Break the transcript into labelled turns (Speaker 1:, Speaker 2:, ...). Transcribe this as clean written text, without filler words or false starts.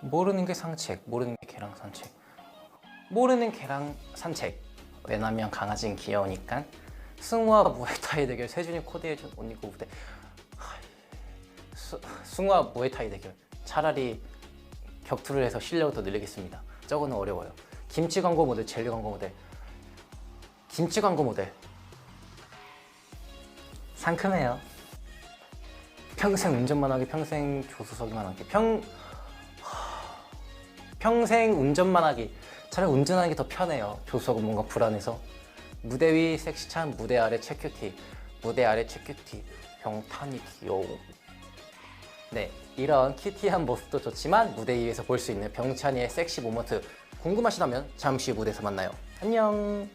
Speaker 1: 모르는 게 산책, 모르는 게 개랑 산책. 모르는 개랑 산책. 왜냐면 강아지는 귀여우니까. 승우와 무에타이 대결, 세준이 코디해준 옷 입고 무대. 승우와 무에타이 대결. 차라리 격투를 해서 실력을 더 늘리겠습니다. 저거는 어려워요. 김치 광고 모델, 젤리 광고 모델. 김치 광고 모델. 상큼해요. 평생 운전만 하기, 평생 조수석에만 하기. 평생 운전만 하기. 차라리 운전하는 게 더 편해요. 조수석은 뭔가 불안해서. 무대 위 섹시찬, 무대 아래 체큐티. 무대 아래 체큐티. 병탄이 귀여워. 네, 이런 큐티한 모습도 좋지만 무대 위에서 볼 수 있는 병찬이의 섹시 모먼트 궁금하시다면 잠시 후 무대에서 만나요. 안녕.